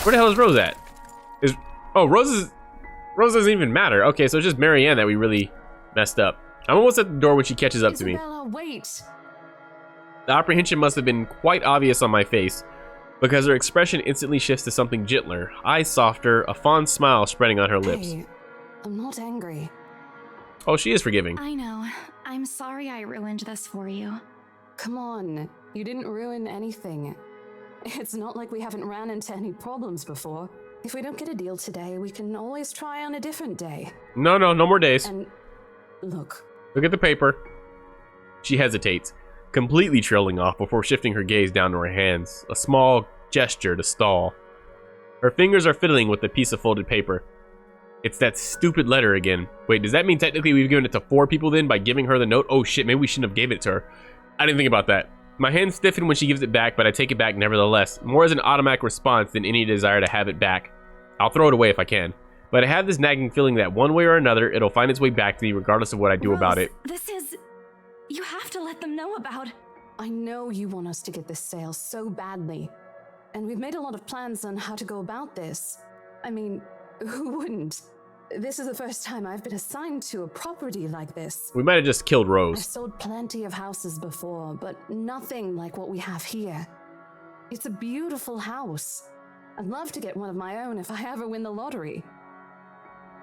Where the hell is Rose at? Oh, Rose doesn't even matter. Okay, so it's just Marianne that we really messed up. I'm almost at the door when she catches up to me. Isabella, wait. The apprehension must have been quite obvious on my face, because her expression instantly shifts to something gentler, eyes softer, a fond smile spreading on her lips. Hey, I'm not angry. Oh, she is forgiving. I know. I'm sorry I ruined this for you. Come on, you didn't ruin anything. It's not like we haven't ran into any problems before. If we don't get a deal today, we can always try on a different day. No more days. And look at the paper. She hesitates, completely trailing off before shifting her gaze down to her hands, a small gesture to stall. Her fingers are fiddling with the piece of folded paper. It's that stupid letter again. Wait, does that mean technically we've given it to 4 people then by giving her the note? Oh shit, maybe we shouldn't have gave it to her. I didn't think about that. My hands stiffen when she gives it back, but I take it back nevertheless, more as an automatic response than any desire to have it back. I'll throw it away if I can, but I have this nagging feeling that one way or another, it'll find its way back to me regardless of what I do Rose, about it. This is... You have to let them know about... I know you want us to get this sale so badly, and we've made a lot of plans on how to go about this. I mean, who wouldn't? This is the first time I've been assigned to a property like this. We might have just killed I've Rose. sold plenty of houses before, but nothing like what we have here. It's a beautiful house. I'd love to get one of my own if I ever win the lottery.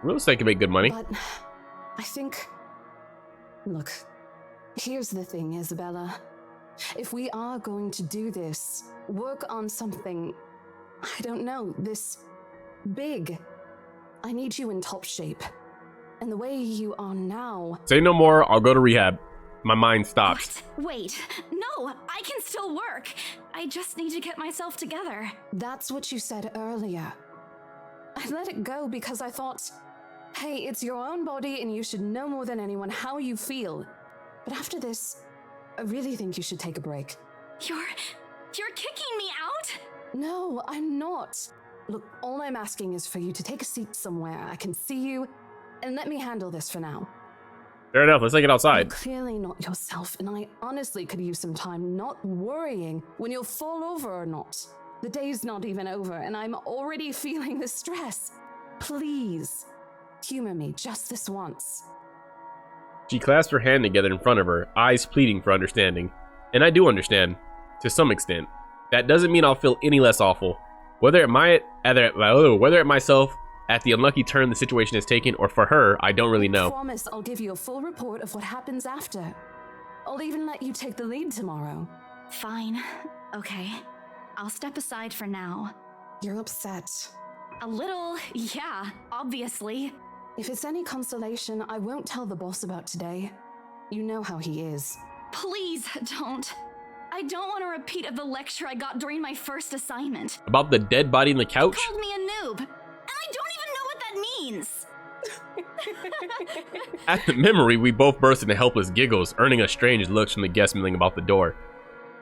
Real estate can make good money. But I think... Look, here's the thing, Isabella. If we are going to do this, work on something, I don't know, this big, I need you in top shape. And the way you are now... Say no more, I'll go to rehab. My mind stops. What? Wait. No, I can still work. I just need to get myself together. That's what you said earlier. I let it go because I thought, hey, it's your own body and you should know more than anyone how you feel. But after this, I really think you should take a break. You're kicking me out? No, I'm not. Look, all I'm asking is for you to take a seat somewhere I can see you, and let me handle this for now. Fair enough, let's take it You're outside. clearly not yourself, and I honestly could use some time not worrying when you'll fall over or not. The day's not even over, and I'm already feeling the stress. Please, humor me just this once. She clasped her hand together in front of her, eyes pleading for understanding. And I do understand, to some extent. That doesn't mean I'll feel any less awful. Whether it myself at the unlucky turn the situation has taken, or for her, I don't really know. I promise I'll give you a full report of what happens after. I'll even let you take the lead tomorrow. Fine. Okay. I'll step aside for now. You're upset. A little, yeah, obviously. If it's any consolation, I won't tell the boss about today. You know how he is. Please don't. I don't want a repeat of the lecture I got during my first assignment. About the dead body in the couch? Called me a noob, and I don't even know what that means. At the memory, we both burst into helpless giggles, earning us strange looks from the guests milling about the door.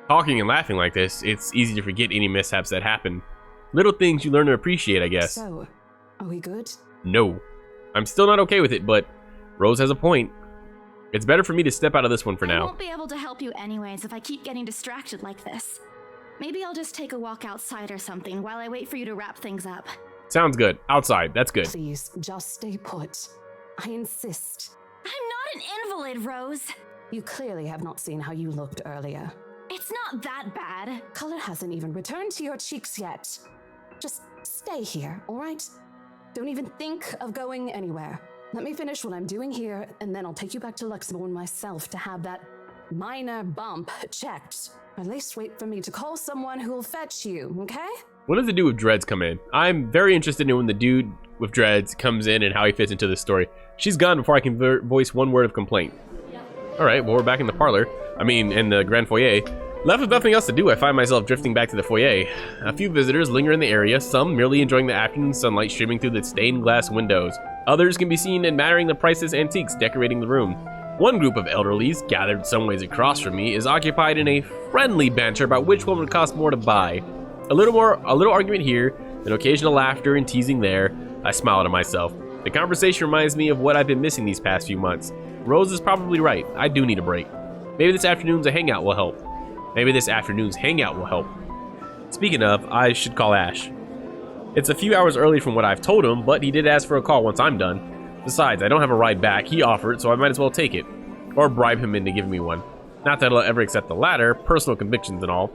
Talking and laughing like this, it's easy to forget any mishaps that happen. Little things you learn to appreciate, I guess. So, are we good? No. I'm still not okay with it, but Rose has a point. It's better for me to step out of this one for I now. won't be able to help you anyways if I keep getting distracted like this. Maybe I'll just take a walk outside or something while I wait for you to wrap things up. Sounds good. Outside, that's good. Please, just stay put. I insist. I'm not an invalid, Rose. You clearly have not seen how you looked earlier. It's not that bad. Color hasn't even returned to your cheeks yet. Just stay here, all right? Don't even think of going anywhere. Let me finish what I'm doing here, and then I'll take you back to Luxembourg myself to have that minor bump checked. At least wait for me to call someone who will fetch you, okay? What does the dude with dreads come in? I'm very interested in when the dude with dreads comes in and how he fits into this story. She's gone before I can voice one word of complaint. Alright, well, we're back in the parlor. In the grand foyer. Left with nothing else to do, I find myself drifting back to the foyer. A few visitors linger in the area, some merely enjoying the afternoon sunlight streaming through the stained glass windows. Others can be seen admiring the priceless antiques decorating the room. One group of elderlies, gathered some ways across from me, is occupied in a friendly banter about which one would cost more to buy. A little argument here, an occasional laughter and teasing there. I smile to myself. The conversation reminds me of what I've been missing these past few months. Rose is probably right. I do need a break. Maybe this afternoon's hangout will help. Speaking of, I should call Ash. It's a few hours early from what I've told him, but he did ask for a call once I'm done. Besides, I don't have a ride back. He offered, so I might as well take it. Or bribe him into giving me one. Not that I'll ever accept the latter, personal convictions and all.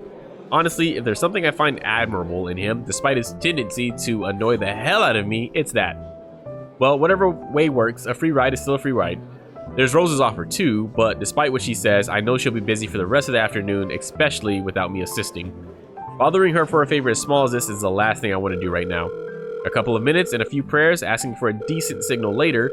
Honestly, if there's something I find admirable in him, despite his tendency to annoy the hell out of me, it's that. Well, whatever way works, a free ride is still a free ride. There's Rose's offer too, but despite what she says, I know she'll be busy for the rest of the afternoon, especially without me assisting. Bothering her for a favor as small as this is the last thing I want to do right now. A couple of minutes and a few prayers, asking for a decent signal later.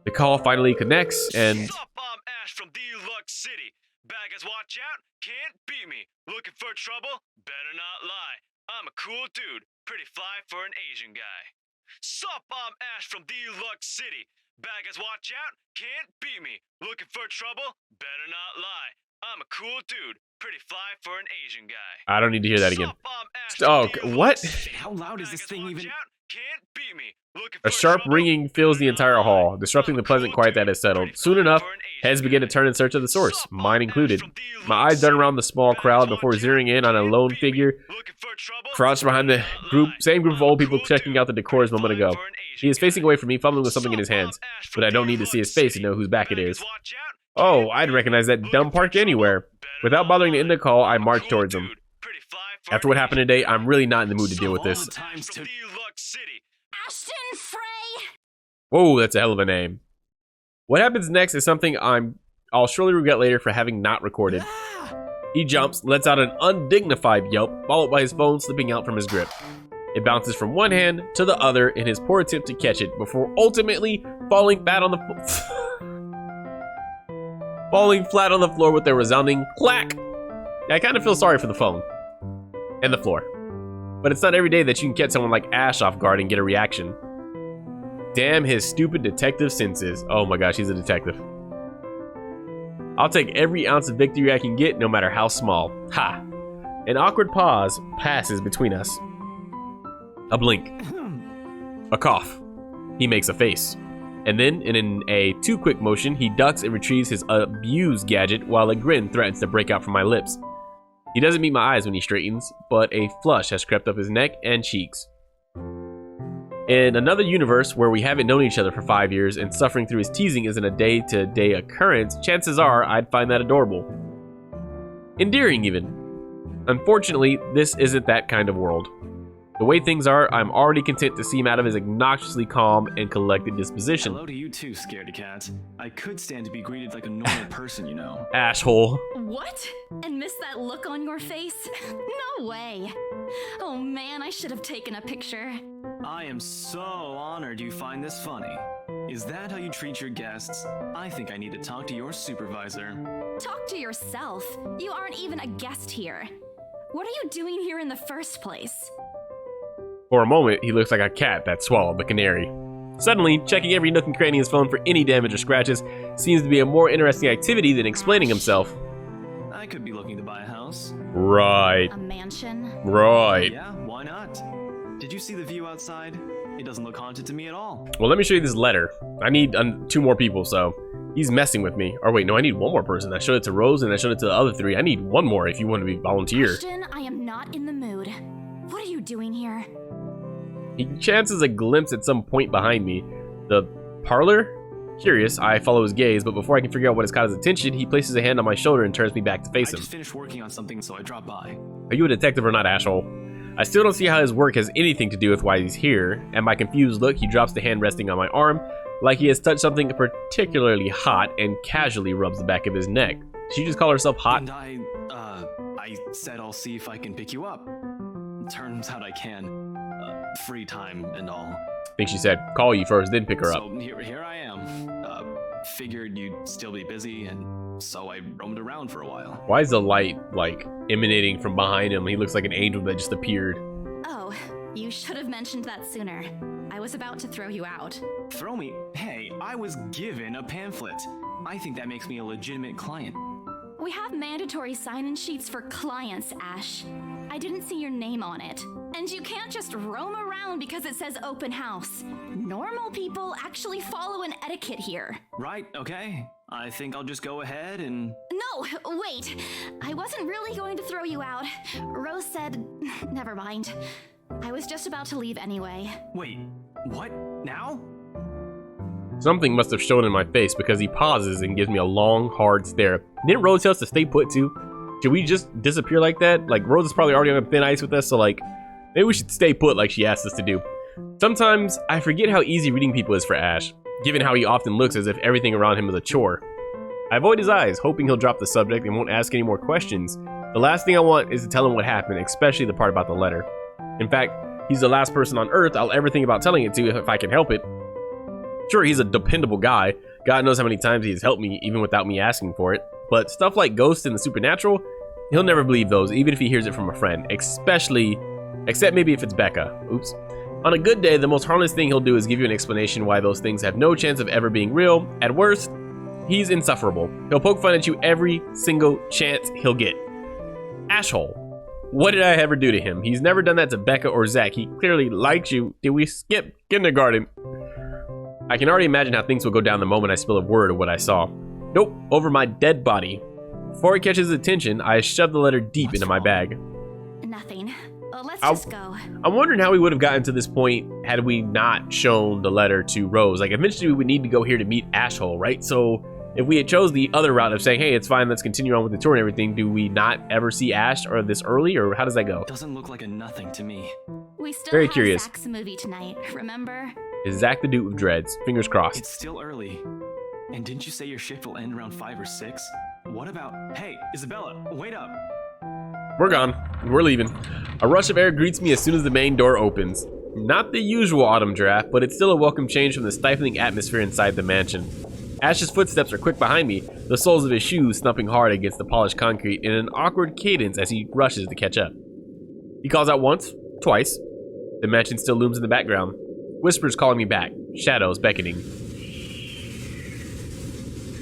The call finally connects, and... Sup, I'm Ash from Deluxe City. Baggers, watch out, can't beat me. Looking for trouble? Better not lie. I'm a cool dude, pretty fly for an Asian guy. Sup, I'm Ash from Deluxe City. Baggers, watch out, can't beat me. Looking for trouble? Better not lie. I'm a cool dude, pretty fly for an Asian guy. I don't need to hear that again. Sup, I'm Ash Oh, from Deluxe what? City. How loud is this thing Baggers, even? watch out, can't beat me. Looking A for sharp trouble? ringing fills the entire Better not hall, lie. disrupting I'm the a pleasant cool quiet that dude, has settled. pretty Soon fly enough, for an Asian heads begin to guy. turn in search of the source, Sup, mine I'm included. Ash from Deluxe My eyes dart City. around the small crowd before zeroing in on a lone figure crouched behind the same group of old people checking out the decors a moment ago. He is facing away from me, fumbling with something in his hands, but I don't need to see his face to know whose back it is. Oh, I'd recognize that dumb park anywhere. Without bothering to end the call, I march towards him. After what happened today, I'm really not in the mood to deal with this. Ashton Frey! Whoa, that's a hell of a name. What happens next is something I'll surely regret later for having not recorded. He jumps, lets out an undignified yelp, followed by his phone slipping out from his grip. It bounces from one hand to the other in his poor attempt to catch it, before ultimately falling flat on the floor with a resounding clack. I kind of feel sorry for the phone and the floor, but it's not every day that you can catch someone like Ash off guard and get a reaction. Damn his stupid detective senses. Oh my gosh, he's a detective. I'll take every ounce of victory I can get, no matter how small. Ha! An awkward pause passes between us. A blink. A cough. He makes a face. And then, in a too quick motion, he ducks and retrieves his abused gadget while a grin threatens to break out from my lips. He doesn't meet my eyes when he straightens, but a flush has crept up his neck and cheeks. In another universe where we haven't known each other for 5 years and suffering through his teasing isn't a day-to-day occurrence, chances are I'd find that adorable. Endearing, even. Unfortunately, this isn't that kind of world. The way things are, I'm already content to see him out of his obnoxiously calm and collected disposition. Hello to you too, scaredy cat. I could stand to be greeted like a normal person, you know. Asshole. What? And miss that look on your face? No way. Oh man, I should have taken a picture. I am so honored you find this funny. Is that how you treat your guests? I think I need to talk to your supervisor. Talk to yourself. You aren't even a guest here. What are you doing here in the first place? For a moment, he looks like a cat that swallowed the canary. Suddenly, checking every nook and cranny in his phone for any damage or scratches seems to be a more interesting activity than explaining himself. I could be looking to buy a house. Right. A mansion? Right. Yeah, why not? Did you see the view outside? It doesn't look haunted to me at all. Well, let me show you this letter. I need 2 more people, so he's messing with me. Or wait, no, I need 1 more person. I showed it to Rose and I showed it to the other 3. I need 1 more if you want to be volunteer. Ashton, I am not in the mood. What are you doing here? He chances a glimpse at some point behind me. The parlor? Curious, I follow his gaze, but before I can figure out what has caught his attention, he places a hand on my shoulder and turns me back to face I him. just finished working on something, so I dropped by. Are you a detective or not, asshole? I still don't see how his work has anything to do with why he's here. At my confused look, he drops the hand resting on my arm, like he has touched something particularly hot, and casually rubs the back of his neck. Did she just call herself hot? And I said I'll see if I can pick you up. Turns out I can. Free time and all. I think she said, call you first, then pick her up. So here I am. Figured you'd still be busy, and so I roamed around for a while. Why is the light, like, emanating from behind him? He looks like an angel that just appeared. Oh, you should have mentioned that sooner. I was about to throw you out. Throw me? Hey, I was given a pamphlet. I think that makes me a legitimate client. We have mandatory sign-in sheets for clients, Ash. I didn't see your name on it. And you can't just roam around because it says open house. Normal people actually follow an etiquette here. Right, okay. I think I'll just go ahead and... No, wait. I wasn't really going to throw you out. Rose said... Never mind. I was just about to leave anyway. Wait, what? Now? Something must have shown in my face because he pauses and gives me a long, hard stare. Didn't Rose tell us to stay put too? Should we just disappear like that? Like, Rose is probably already on thin ice with us, so like, maybe we should stay put like she asked us to do. Sometimes I forget how easy reading people is for Ash, given how he often looks as if everything around him is a chore. I avoid his eyes, hoping he'll drop the subject and won't ask any more questions. The last thing I want is to tell him what happened, especially the part about the letter. In fact, he's the last person on Earth I'll ever think about telling it to if I can help it. Sure, he's a dependable guy. God knows how many times he has helped me, even without me asking for it. But stuff like ghosts and the supernatural, he'll never believe those, even if he hears it from a friend. Except maybe if it's Becca. Oops. On a good day, the most harmless thing he'll do is give you an explanation why those things have no chance of ever being real. At worst, he's insufferable. He'll poke fun at you every single chance he'll get. Ashhole. What did I ever do to him? He's never done that to Becca or Zach. He clearly likes you. Did we skip kindergarten? I can already imagine how things will go down the moment I spill a word of what I saw. Nope, over my dead body. Before it catches his attention, I shove the letter deep into my bag. Nothing. Let's just go. I'm wondering how we would have gotten to this point had we not shown the letter to Rose. Like, eventually we would need to go here to meet Ashhole, right? So if we had chose the other route of saying, hey, it's fine, let's continue on with the tour and everything, do we not ever see Ash or this early, or how does that go? Doesn't look like a nothing to me. We still Very have curious. Zach's movie tonight, remember? Is Zach the dude with dreads? Fingers crossed. It's still early. And didn't you say your shift will end around 5 or 6? What about... Hey, Isabella, wait up! We're gone. We're leaving. A rush of air greets me as soon as the main door opens. Not the usual autumn draft, but it's still a welcome change from the stifling atmosphere inside the mansion. Ash's footsteps are quick behind me, the soles of his shoes thumping hard against the polished concrete in an awkward cadence as he rushes to catch up. He calls out once, twice. The mansion still looms in the background. Whispers calling me back, shadows beckoning.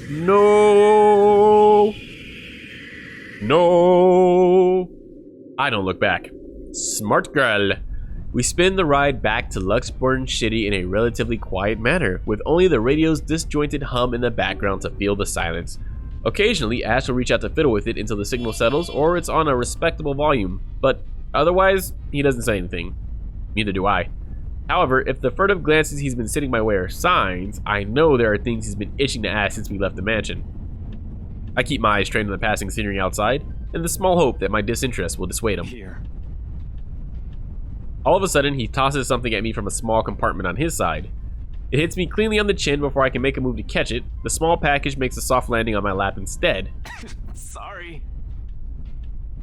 No! No! I don't look back. Smart girl. We spin the ride back to Luxburn City in a relatively quiet manner, with only the radio's disjointed hum in the background to fill the silence. Occasionally, Ash will reach out to fiddle with it until the signal settles or it's on a respectable volume, but otherwise, he doesn't say anything. Neither do I. However, if the furtive glances he's been sending my way are signs, I know there are things he's been itching to ask since we left the mansion. I keep my eyes trained on the passing scenery outside, in the small hope that my disinterest will dissuade him. Here. All of a sudden, he tosses something at me from a small compartment on his side. It hits me cleanly on the chin before I can make a move to catch it. The small package makes a soft landing on my lap instead. Sorry.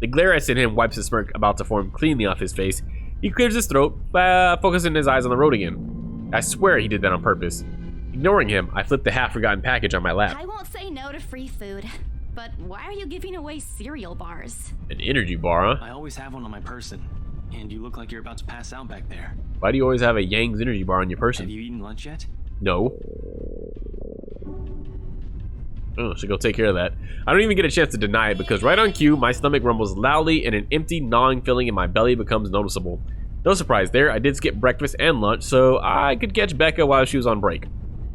The glare I send him wipes a smirk about to form cleanly off his face. He clears his throat, focusing his eyes on the road again. I swear he did that on purpose. Ignoring him, I flip the half-forgotten package on my lap. I won't say no to free food, but why are you giving away cereal bars? An energy bar, huh? I always have one on my person, and you look like you're about to pass out back there. Why do you always have a Yang's energy bar on your Have person? you eaten lunch yet? No. Oh, should go take care of that. I don't even get a chance to deny it because right on cue, my stomach rumbles loudly and an empty, gnawing feeling in my belly becomes noticeable. No surprise there, I did skip breakfast and lunch, so I could catch Becca while she was on break.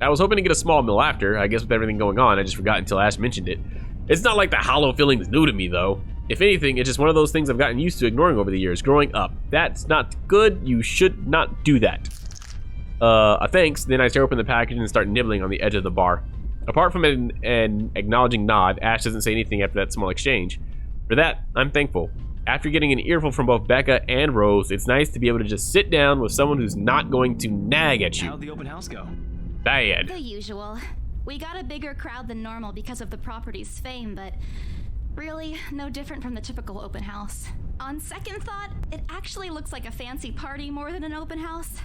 I was hoping to get a small meal after. I guess with everything going on, I just forgot until Ash mentioned it. It's not like the hollow feeling is new to me, though. If anything, it's just one of those things I've gotten used to ignoring over the years, growing up. That's not good. You should not do that. Thanks. Then I tear open the package and start nibbling on the edge of the bar. Apart from an acknowledging nod, Ash doesn't say anything after that small exchange. For that, I'm thankful. After getting an earful from both Becca and Rose, it's nice to be able to just sit down with someone who's not going to nag at you. How'd the open house go? Bad. The usual. We got a bigger crowd than normal because of the property's fame, but really no different from the typical open house. On second thought, it actually looks like a fancy party more than an open house.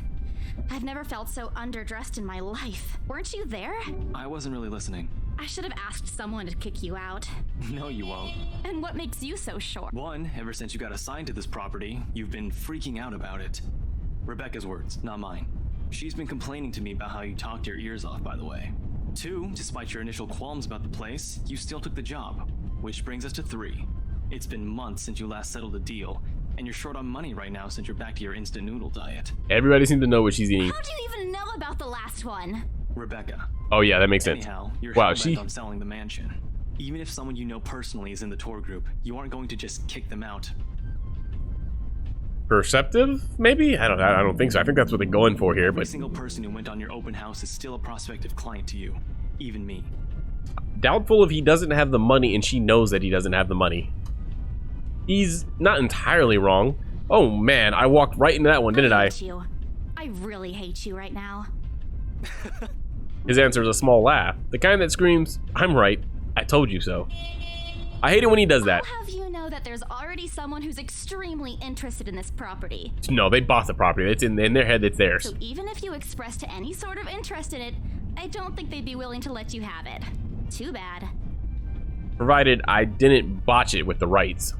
I've never felt so underdressed in my life. Weren't you there? I wasn't really listening. I should have asked someone to kick you out. No, you won't. And what makes you so sure? One, ever since you got assigned to this property, you've been freaking out about it. Rebecca's words, not mine. She's been complaining to me about how you talked your ears off, by the way. Two, despite your initial qualms about the place, you still took the job. Which brings us to three. It's been months since you last settled a deal, and you're short on money right now since you're back to your instant noodle diet. Everybody seems to know what she's eating. How do you even know about the last one? Rebecca. Oh yeah, that makes sense. Anyhow, you're Wow, hell-bent on selling the mansion. Even if someone you know personally is in the tour group, you aren't going to just kick them out. perceptive, maybe? I don't think so. I think that's what they're going for here, Every but single person who went on your open house is still a prospective client to you. Even me. doubtful if he doesn't have the money and she knows that he doesn't have the money. He's not entirely wrong. Oh man, I walked right into that one, didn't I? hate you. I really hate you right now. His answer is a small laugh, the kind that screams, "I'm right, I told you so." I hate it when he does that. I'll have you know that there's already someone who's extremely interested in this property. No, they bought the property. It's in their head, it's theirs. So even if you expressed any sort of interest in it, I don't think they'd be willing to let you have it. Too bad. Provided I didn't botch it with the rights.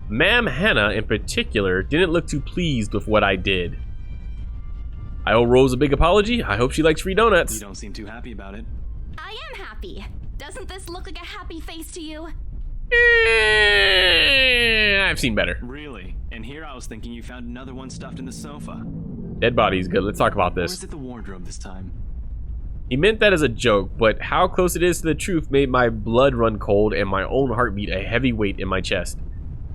Ma'am Hannah, in particular, didn't look too pleased with what I did. I owe Rose a big apology. I hope she likes free You donuts. don't seem too happy about it. I am happy. Doesn't this look like a happy face to you? I've seen better. Really? And here I was thinking you found another one stuffed in the sofa. Dead body's good. Let's talk about Or this. is it the wardrobe this time? He meant that as a joke, but how close it is to the truth made my blood run cold and my own heartbeat a heavy weight in my chest.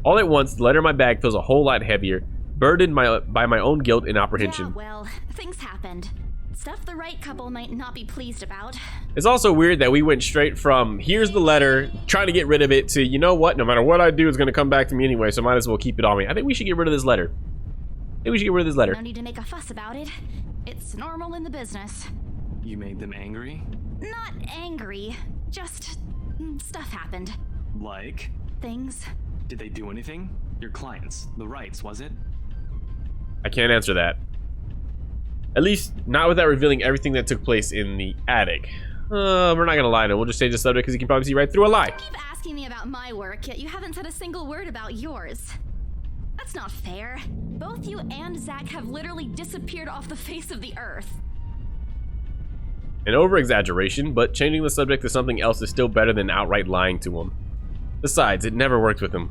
All at once, the letter in my bag feels a whole lot heavier, burdened by my own guilt and Yeah, apprehension. well, things happened. Stuff the right couple might not be pleased about. It's also weird that we went straight from, here's the letter, trying to get rid of it, to, you know what, no matter what I do, it's going to come back to me anyway, so might as well keep it on me. I think we should get rid of this letter. I think we should get rid of this letter. No need to make a fuss about it. It's normal in the business. You made them angry? Not angry, just stuff happened. Like? Things. Did they do anything? Your clients, the rights, was it? I can't answer that. At least, not without revealing everything that took place in the attic. We're not gonna lie to him. We'll just change the subject because you can probably see right through a lie. Keep asking me about my work, yet you haven't said a single word about yours. That's not fair. Both you and Zach have literally disappeared off the face of the earth. An over-exaggeration, but changing the subject to something else is still better than outright lying to him. Besides, it never worked with him.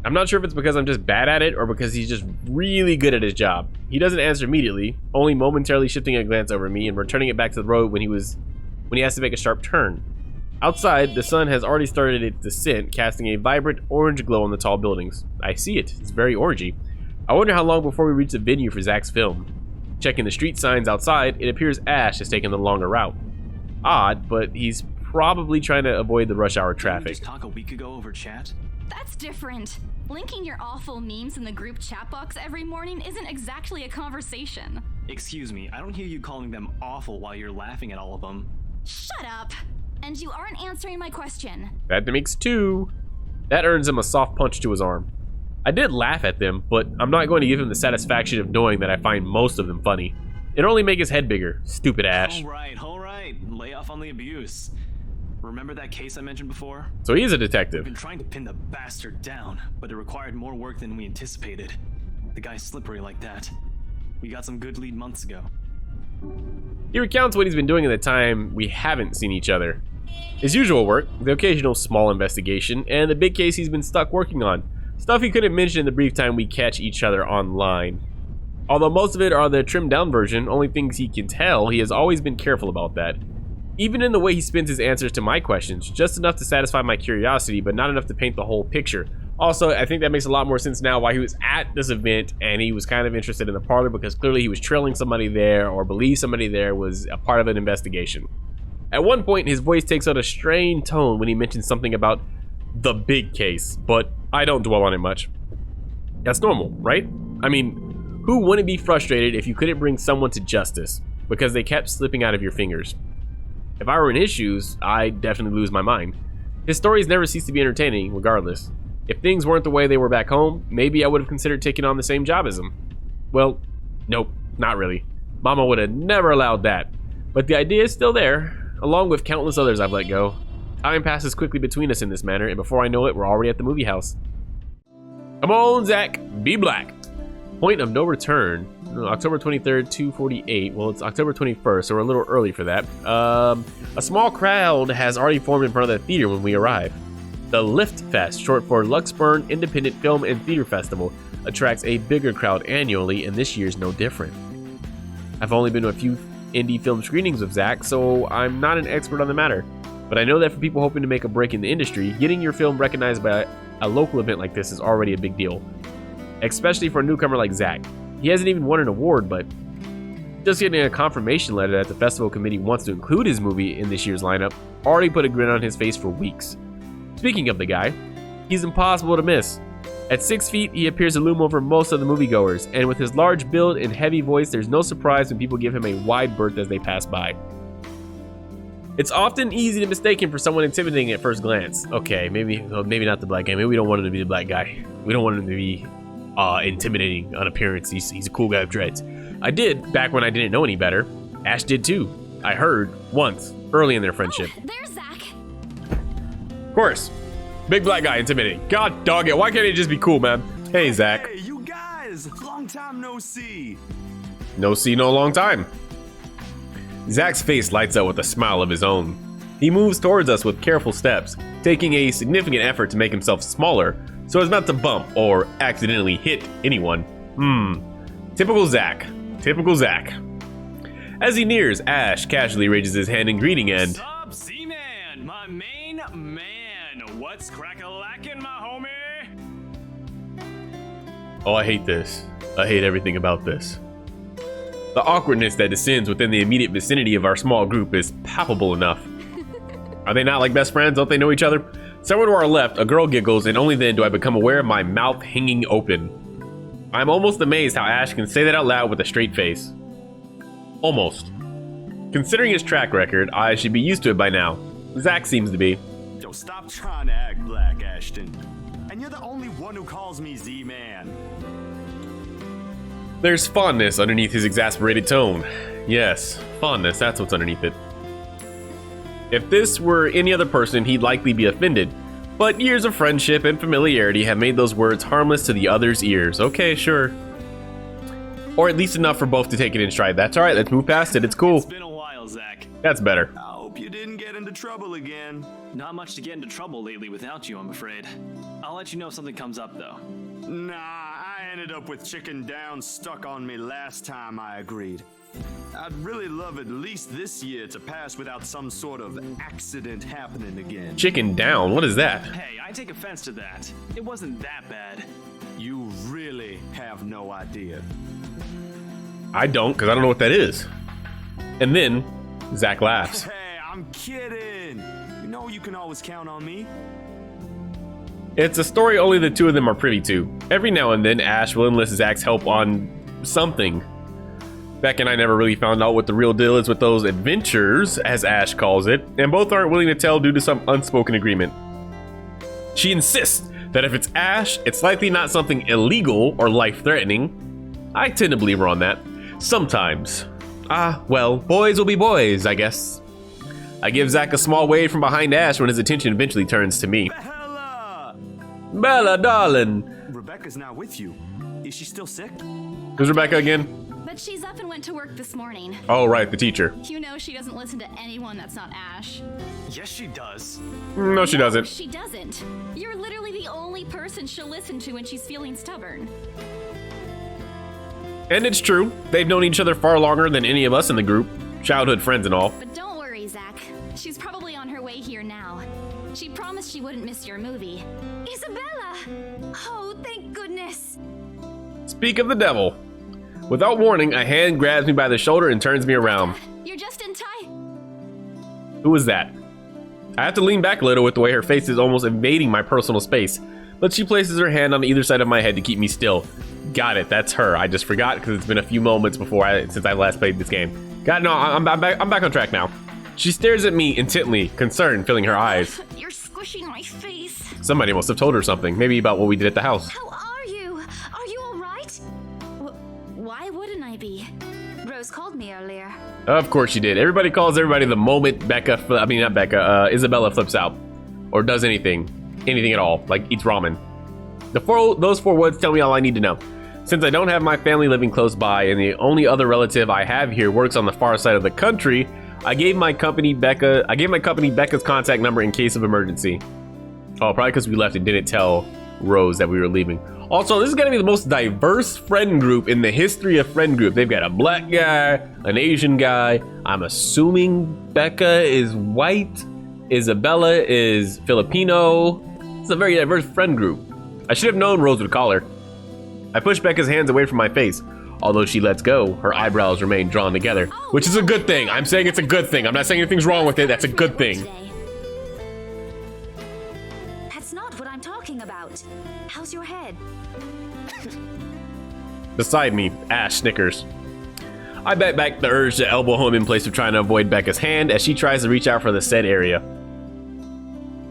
I'm not sure if it's because I'm just bad at it or because he's just really good at his job. He doesn't answer immediately, only momentarily shifting a glance over me and returning it back to the road when he has to make a sharp turn. Outside, the sun has already started its descent, casting a vibrant orange glow on the tall buildings. I see it. It's very orangey. I wonder how long before we reach the venue for Zach's film. Checking the street signs outside, it appears Ash has taken the longer route. Odd, but he's probably trying to avoid the rush hour Didn't we traffic. just talk a week ago over chat? That's different. Linking your awful memes in the group chat box every morning isn't exactly a conversation. Excuse me, I don't hear you calling them awful while you're laughing at all of them. Shut up! And you aren't answering my question. That makes two. That earns him a soft punch to his arm. I did laugh at them, but I'm not going to give him the satisfaction of knowing that I find most of them funny. It'll only make his head bigger. Stupid Ash. All right. Lay off on the abuse. Remember that case I mentioned before? So he is a We've detective. been trying to pin the bastard down, but it required more work than we anticipated. The guy's slippery like that. We got some good lead months ago. He recounts what he's been doing in the time we haven't seen each other. His usual work, the occasional small investigation, and the big case he's been stuck working on. Stuff he couldn't mention in the brief time we catch each other online. Although most of it are the trimmed down version, only things he can tell, he has always been careful about that. Even in the way he spins his answers to my questions, just enough to satisfy my curiosity, but not enough to paint the whole picture. Also, I think that makes a lot more sense now why he was at this event and he was kind of interested in the parlor, because clearly he was trailing somebody there or believed somebody there was a part of an investigation. At one point, his voice takes on a strained tone when he mentions something about the big case, but I don't dwell on it much. That's normal, right? I mean, who wouldn't be frustrated if you couldn't bring someone to justice because they kept slipping out of your fingers? If I were in his shoes, I'd definitely lose my mind. His stories never cease to be entertaining, regardless. If things weren't the way they were back home, maybe I would have considered taking on the same job as him. Well, nope, not really. Mama would have never allowed that. But the idea is still there, along with countless others I've let go. Time passes quickly between us in this manner, and before I know it, we're already at the movie house. Come on, Zach, be black. Point of no return. October 23rd, 2:48. Well, it's October 21st, so we're a little early for that. A small crowd has already formed in front of the theater when we arrive. The Lift Fest, short for Luxburn Independent Film and Theater Festival, attracts a bigger crowd annually, and this year's no different. I've only been to a few indie film screenings with Zach, so I'm not an expert on the matter. But I know that for people hoping to make a break in the industry, getting your film recognized by a local event like this is already a big deal. especially for a newcomer like Zach. He hasn't even won an award, but just getting a confirmation letter that the festival committee wants to include his movie in this year's lineup already put a grin on his face for weeks. Speaking of the guy, he's impossible to miss. At 6 feet, he appears to loom over most of the moviegoers, and with his large build and heavy voice, there's no surprise when people give him a wide berth as they pass by. It's often easy to mistake him for someone intimidating at first glance. Okay, maybe not the black guy. Maybe we don't want him to be the black guy. We don't want him to be intimidating on appearance. He's a cool guy with dreads. I did back when I didn't know any better. Ash did too. I heard once early in their friendship. Oh, there's Zach. Of course, big black guy intimidating. God dog it. Why can't he just be cool, man? Hey, Zach. Hey, you guys! Long time no see. No see, no long time. Zach's face lights up with a smile of his own. He moves towards us with careful steps, taking a significant effort to make himself smaller so as not to bump or accidentally hit anyone. Typical Zach. Typical Zach. As he nears, Ash casually raises his hand in greeting and... Sup, Z-Man, my main man. What's crack-a-lackin', my homie? Oh, I hate this. I hate everything about this. The awkwardness that descends within the immediate vicinity of our small group is palpable enough. Are they not like best friends? Don't they know each other? Somewhere to our left, a girl giggles, and only then do I become aware of my mouth hanging open. I'm almost amazed how Ash can say that out loud with a straight face. Almost. Considering his track record, I should be used to it by now. Zach seems to be. Yo, stop trying to act black, Ashton. And you're the only one who calls me Z-Man. There's fondness underneath his exasperated tone. Yes, fondness, that's what's underneath it. If this were any other person, he'd likely be offended. But years of friendship and familiarity have made those words harmless to the other's ears. Okay, sure. Or at least enough for both to take it in stride. That's alright, let's move past it, it's cool. It's been a while, Zach. That's better. I hope you didn't get into trouble again. Not much to get into trouble lately without you, I'm afraid. I'll let you know if something comes up, though. Nah, I ended up with chicken down stuck on me last time I agreed. I'd really love at least this year to pass without some sort of accident happening again. Chicken down, what is that? Hey, I take offense to that. It wasn't that bad. You really have no idea. I don't, because I don't know what that is. And then, Zach laughs. Hey, I'm kidding. You know you can always count on me. It's a story only the two of them are privy to. Every now and then, Ash will enlist Zach's help on something. Beck and I never really found out what the real deal is with those adventures, as Ash calls it, and both aren't willing to tell due to some unspoken agreement. She insists that if it's Ash, it's likely not something illegal or life-threatening. I tend to believe her on that. Sometimes. Well, boys will be boys, I guess. I give Zach a small wave from behind Ash when his attention eventually turns to me. Bella, darling. Rebecca's not with you. Is she still sick? Who's Rebecca again? But she's up and went to work this morning. Oh, right, the teacher. You know she doesn't listen to anyone that's not Ash. Yes, she does. No, she doesn't. She doesn't. You're literally the only person she'll listen to when she's feeling stubborn. And it's true. They've known each other far longer than any of us in the group. Childhood friends and all. But don't worry, Zach. She's probably on her way here now. She promised she wouldn't miss your movie. Isabella! Oh, thank goodness. Speak of the devil. Without warning, a hand grabs me by the shoulder and turns me around. You're just in time. Who is that? I have to lean back a little with the way her face is almost invading my personal space, but she places her hand on either side of my head to keep me still. Got it, that's her. I just forgot because it's been a few moments since I last played this game. Got it, no, I'm back on track now. She stares at me intently, concern filling her eyes. You're squishing my face. Somebody must have told her something, maybe about what we did at the house. How are you? Are you all right? Why wouldn't I be? Rose called me earlier. Of course she did. Everybody calls everybody the moment Isabella flips out. Or does anything at all, like eats ramen. Those four words tell me all I need to know. Since I don't have my family living close by and the only other relative I have here works on the far side of the country, I gave my company Becca's contact number in case of emergency. Oh, probably because we left and didn't tell Rose that we were leaving. Also, this is gonna be the most diverse friend group in the history of friend group. They've got a black guy, an Asian guy. I'm assuming Becca is white. Isabella is Filipino. It's a very diverse friend group. I should have known Rose would call her. I push Becca's hands away from my face. Although she lets go, her eyebrows remain drawn together, which is a good thing. I'm saying it's a good thing. I'm not saying anything's wrong with it. That's a good thing. That's not what I'm talking about. How's your head? Beside me, Ash snickers. I bet back the urge to elbow home in place of trying to avoid Becca's hand as she tries to reach out for the said area.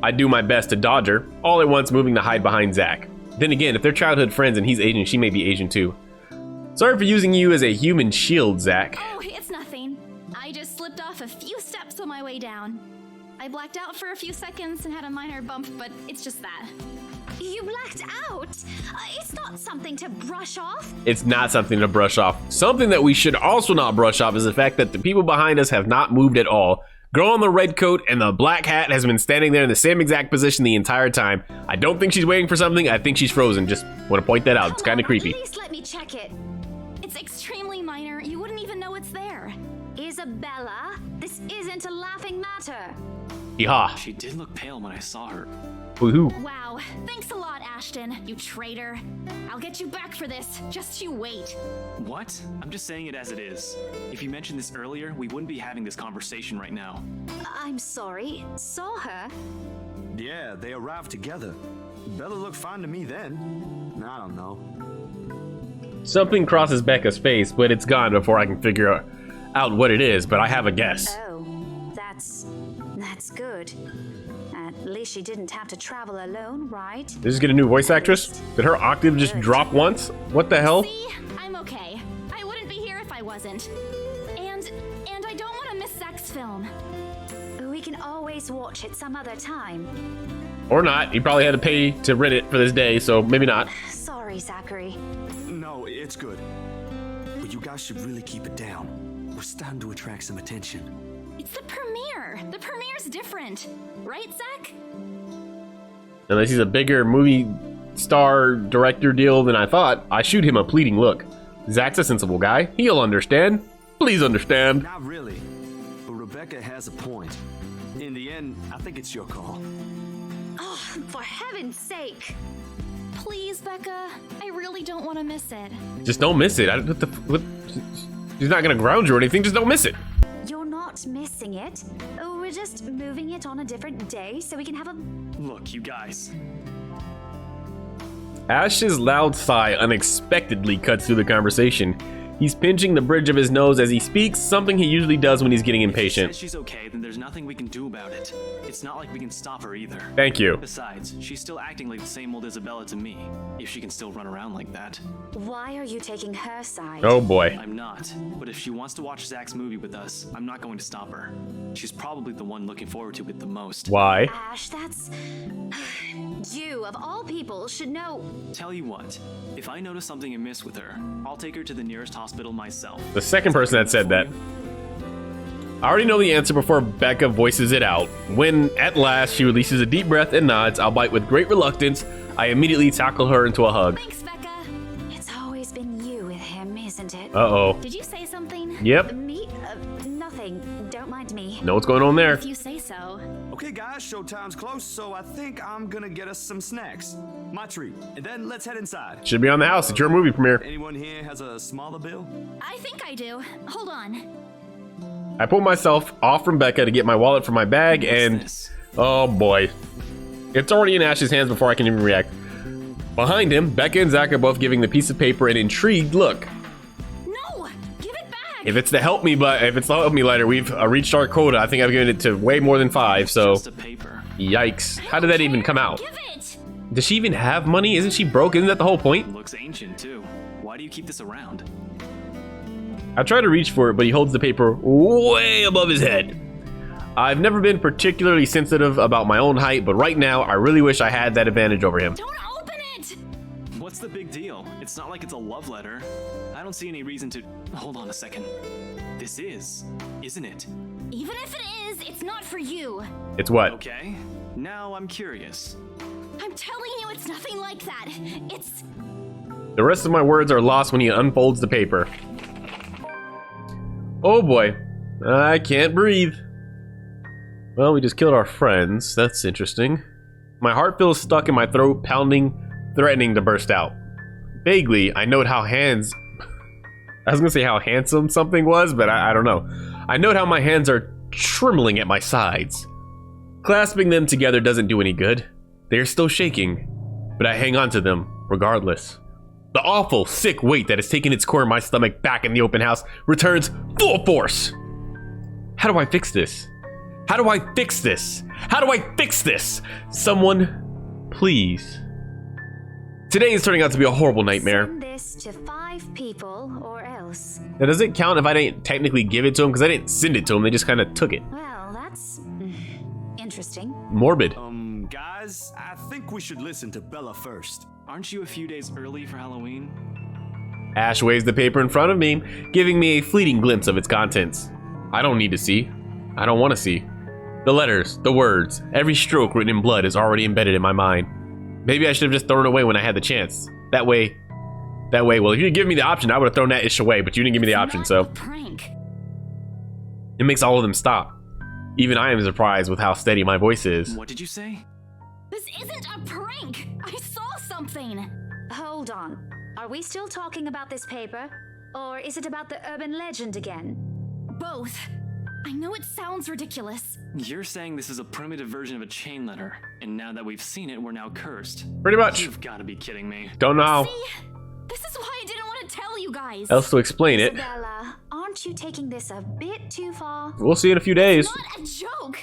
I do my best to dodge her, all at once moving to hide behind Zach. Then again, if they're childhood friends and he's Asian, she may be Asian too. Sorry for using you as a human shield, Zach. Oh, it's nothing. I just slipped off a few steps on my way down. I blacked out for a few seconds and had a minor bump, but it's just that. You blacked out? It's not something to brush off. It's not something to brush off. Something that we should also not brush off is the fact that the people behind us have not moved at all. Girl in the red coat and the black hat has been standing there in the same exact position the entire time. I don't think she's waiting for something. I think she's frozen. Just want to point that out. It's kind of creepy. At least let me check it. It's extremely minor. You wouldn't even know it's there. Isabella, this isn't a laughing matter. Yeehaw. She did look pale when I saw her. Woohoo. Wow. Thanks a lot, Ashton, you traitor. I'll get you back for this. Just you wait. What? I'm just saying it as it is. If you mentioned this earlier, we wouldn't be having this conversation right now. I'm sorry. Saw her? Yeah, they arrived together. Bella looked fine to me then. I don't know. Something crosses Becca's face, but it's gone before I can figure out what it is, but I have a guess. Oh, that's good. At least she didn't have to travel alone, right? Did just get a new voice actress? Did her octave just drop once? What the hell? See? I'm okay. I wouldn't be here if I wasn't. And I don't want to miss Zach's film. We can always watch it some other time. Or not. He probably had to pay to rent it for this day, so maybe not. Sorry, Zachary. No, it's good. But you guys should really keep it down. We're starting to attract some attention. It's the premiere. The premiere's different. Right, Zach? Unless he's a bigger movie star director deal than I thought, I shoot him a pleading look. Zach's a sensible guy. He'll understand. Please understand. Not really. But Rebecca has a point. In the end, I think it's your call. Oh, for heaven's sake. Please, Becca. I really don't want to miss it. Just don't miss it. He's not gonna ground you or anything. Just don't miss it. You're not missing it. We're just moving it on a different day so we can have a... Look, you guys. Ash's loud sigh unexpectedly cuts through the conversation. He's pinching the bridge of his nose as he speaks, something he usually does when he's getting If impatient. she says she's okay, then there's nothing we can do about it. It's not like we can stop her either. Thank you. Besides, she's still acting like the same old Isabella to me, if she can still run around like that. Why are you taking her side? Oh boy. I'm not, but if she wants to watch Zach's movie with us, I'm not going to stop her. She's probably the one looking forward to it the most. Why? Ash, that's... You, of all people, should know... Tell you what, if I notice something amiss with her, I'll take her to the nearest hospital myself. The second person that said that. I already know the answer before Becca voices it out. When, at last, she releases a deep breath and nods, albeit with great reluctance, I immediately tackle her into a hug. Thanks, Becca. It's always been you with him, isn't it? Uh-oh. Did you say something? Yep. Me? Nothing. Don't mind me. Know what's going on there. If you say so. Okay, guys, showtime's close, so I think I'm gonna get us some snacks. My treat. And then let's head inside. Should be on the house. It's your movie premiere. Anyone here has a smaller bill? I think I do. Hold on. I pull myself off from Becca to get my wallet from my bag, and This. oh boy. It's already in Ash's hands before I can even react. Behind him, Becca and Zach are both giving the piece of paper an intrigued look. No! Give it back! If it's the help me letter, we've reached our quota. I think I've given it to way more than 5, so Just a paper. yikes. How did that even come out? Give it! Does she even have money? Isn't she broke? Isn't that the whole point? Looks ancient too. Why do you keep this around? I try to reach for it, but he holds the paper way above his head. I've never been particularly sensitive about my own height, but right now, I really wish I had that advantage over him. Don't open it! What's the big deal? It's not like it's a love letter. I don't see any reason to... Hold on a second. This is, isn't it? Even if it is, it's not for you. It's what? Okay. Now I'm curious. I'm telling you, it's nothing like that. It's... The rest of my words are lost when he unfolds the paper. Oh boy. I can't breathe. Well, we just killed our friends. That's interesting. My heart feels stuck in my throat, pounding, threatening to burst out. Vaguely, I note how I was gonna say how handsome something was, but I don't know. I note how my hands are trembling at my sides. Clasping them together doesn't do any good. They are still shaking, but I hang on to them regardless. The awful, sick weight that has taken its core in my stomach back in the open house returns full force. How do I fix this? How do I fix this? How do I fix this? Someone, please. Today is turning out to be a horrible nightmare. Send this to 5 people or else. Now, does it count if I didn't technically give it to them? Because I didn't send it to them, they just kind of took it. Well, that's interesting. Morbid. Guys, I think we should listen to Bella first. Aren't you a few days early for Halloween? Ash waves the paper in front of me, giving me a fleeting glimpse of its contents. I don't need to see. I don't want to see. The letters, the words, every stroke written in blood is already embedded in my mind. Maybe I should have just thrown it away when I had the chance. That way, well, if you give me the option, I would have thrown that ish away, but you didn't give me the option, so. Prank. It makes all of them stop. Even I am surprised with how steady my voice is. What did you say? This isn't a prank. I saw something. Hold on. Are we still talking about this paper? Or is it about the urban legend again? Both. I know it sounds ridiculous. You're saying this is a primitive version of a chain letter, and now that we've seen it, we're now cursed. Pretty much. You've got to be kidding me. Don't know how See? This is why I didn't want to tell you guys. else to explain it. Isabella, aren't you taking this a bit too far? We'll see in a few days. Not a joke.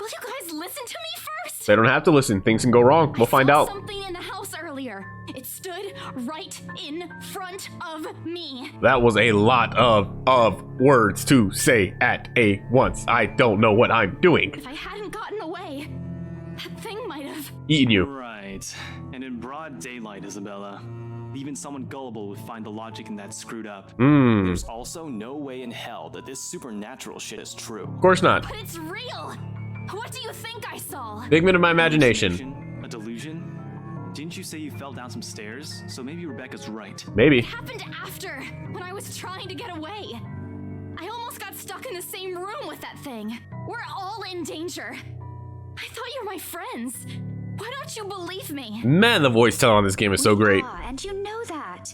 Will you guys listen to me first? They don't have to listen. Things can go wrong. We'll find I saw out. something in the house earlier. It stood right in front of me. That was a lot of words to say at a once. I don't know what I'm doing. If I hadn't gotten away, that thing might have. Eating you. Right. And in broad daylight, Isabella. Even someone gullible would find the logic in that screwed up. There's also no way in hell that this supernatural shit is true. Of course not. But it's real. What do you think I saw? Figment of my imagination. A delusion? Didn't you say you fell down some stairs? So maybe Rebecca's right. Maybe. It happened after, when I was trying to get away. I almost got stuck in the same room with that thing. We're all in danger. I thought you were my friends. Why don't you believe me? Man, the voice talent on this game is so great. And you know that.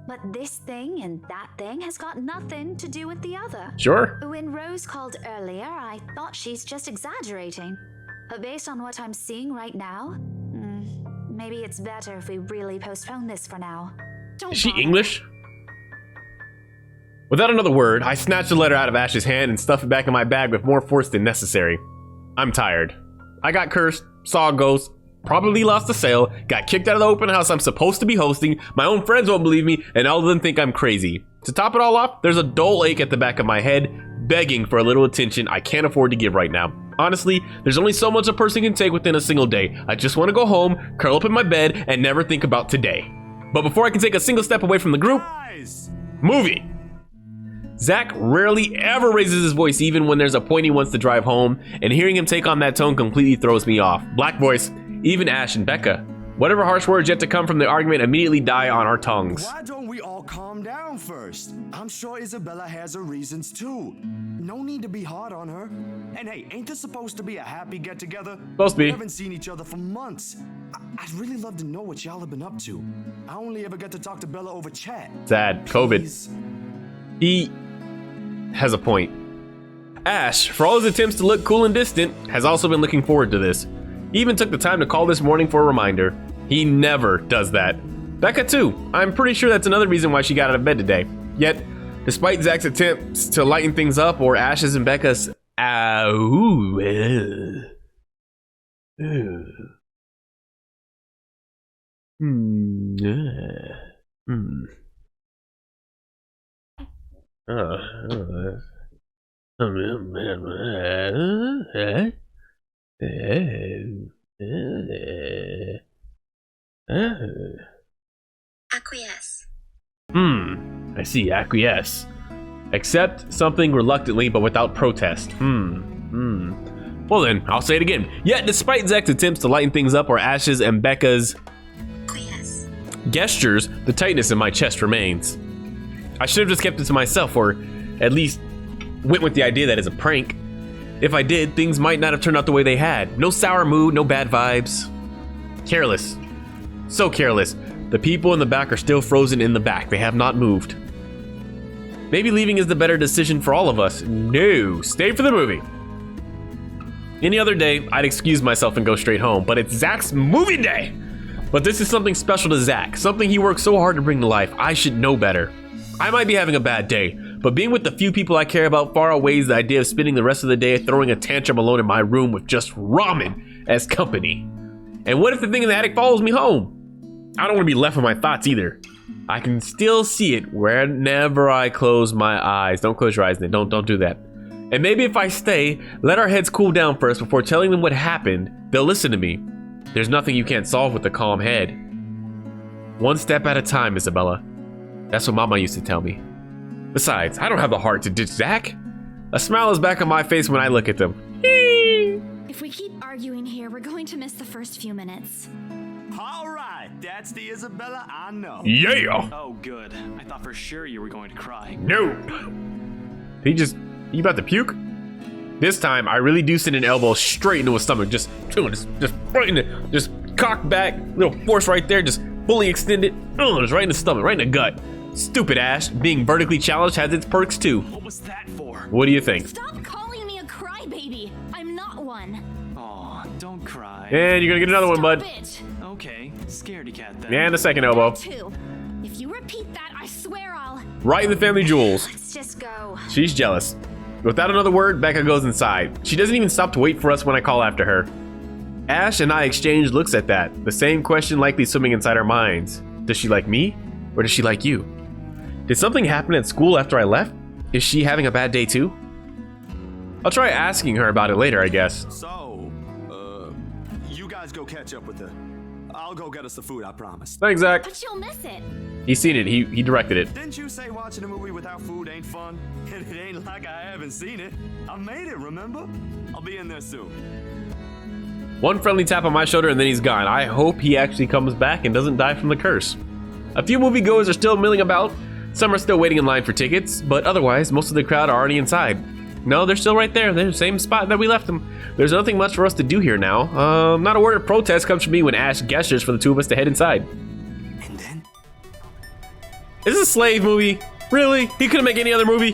But this thing and that thing has got nothing to do with the other. Sure. When Rose called earlier, I thought she's just exaggerating. But based on what I'm seeing right now, maybe it's better if we really postpone this for now. Don't Is she bother. English? Without another word, I snatched the letter out of Ash's hand and stuffed it back in my bag with more force than necessary. I'm tired. I got cursed, saw a ghost, probably lost a sale, got kicked out of the open house I'm supposed to be hosting, my own friends won't believe me, and all of them think I'm crazy. To top it all off, there's a dull ache at the back of my head, begging for a little attention I can't afford to give right now. Honestly, there's only so much a person can take within a single day. I just want to go home, curl up in my bed, and never think about today. But before I can take a single step away from the group, Guys! movie. Zach rarely ever raises his voice even when there's a point he wants to drive home, and hearing him take on that tone completely throws me off. Black voice, even Ash and Becca. Whatever harsh words yet to come from the argument immediately die on our tongues. Why don't we all calm down first? I'm sure Isabella has her reasons too. No need to be hard on her. And hey, ain't this supposed to be a happy get-together? Supposed to be. We haven't seen each other for months. I'd really love to know what y'all have been up to. I only ever get to talk to Bella over chat. Sad. COVID. Please. He has a point. Ash, for all his attempts to look cool and distant, has also been looking forward to this. He even took the time to call this morning for a reminder. He never does that. Becca too. I'm pretty sure that's another reason why she got out of bed today. Yet, despite Zach's attempts to lighten things up, or Ash's and Becca's Acquiesce. I see, acquiesce. Accept something reluctantly but without protest. Well then, I'll say it again. Yet, despite Zach's attempts to lighten things up, or Ash's and Becca's Acquiesce. gestures, the tightness in my chest remains. I should have just kept it to myself, or at least went with the idea that it's a prank. If I did, things might not have turned out the way they had. No sour mood, no bad vibes. Careless. So careless. The people in the back are still frozen in the back. They have not moved. Maybe leaving is the better decision for all of us. No, stay for the movie. Any other day, I'd excuse myself and go straight home, but it's Zach's movie day. But this is something special to Zach, something he worked so hard to bring to life. I should know better. I might be having a bad day, but being with the few people I care about far outweighs the idea of spending the rest of the day throwing a tantrum alone in my room with just ramen as company. And what if the thing in the attic follows me home? I don't want to be left with my thoughts either. I can still see it whenever I close my eyes. Don't close your eyes, Nick. Don't do that. And maybe if I stay, let our heads cool down first before telling them what happened, they'll listen to me. There's nothing you can't solve with a calm head. One step at a time, Isabella. That's what Mama used to tell me. Besides, I don't have the heart to ditch Zach. A smile is back on my face when I look at them. If we keep arguing here, we're going to miss the first few minutes. All right, that's the Isabella I know. Yeah! Oh, good. I thought for sure you were going to cry. Nope. You about to puke? This time, I really do send an elbow straight into his stomach. Just right in it. Just cock back, little force right there, just fully extended. Just right in the stomach, right in the gut. Stupid Ash, being vertically challenged has its perks too. What was that for? What do you think? Stop calling me a crybaby. I'm not one. Aw, don't cry. And you're gonna get another one, bud. Stop it. Okay, scaredy cat then. And a second elbow. Two. If you repeat that, I swear I'll. Right in the family jewels. Let's just go. She's jealous. Without another word, Becca goes inside. She doesn't even stop to wait for us when I call after her. Ash and I exchange looks at that, the same question likely swimming inside our minds. Does she like me, or does she like you? Did something happen at school after I left? Is she having a bad day too? I'll try asking her about it later, I guess. So, you guys go catch up with her. I'll go get us the food, I promise. Thanks, Zach. But you'll miss it. He's seen it. He directed it. Didn't you say watching a movie without food ain't fun? And it ain't like I haven't seen it. I made it, remember? I'll be in there soon. One friendly tap on my shoulder and then he's gone. I hope he actually comes back and doesn't die from the curse. A few moviegoers are still milling about. Some are still waiting in line for tickets, but otherwise, most of the crowd are already inside. No, they're still right there. They're the same spot that we left them. There's nothing much for us to do here now. Not a word of protest comes from me when Ash gestures for the two of us to head inside. And then? Is this a slave movie? Really? He couldn't make any other movie?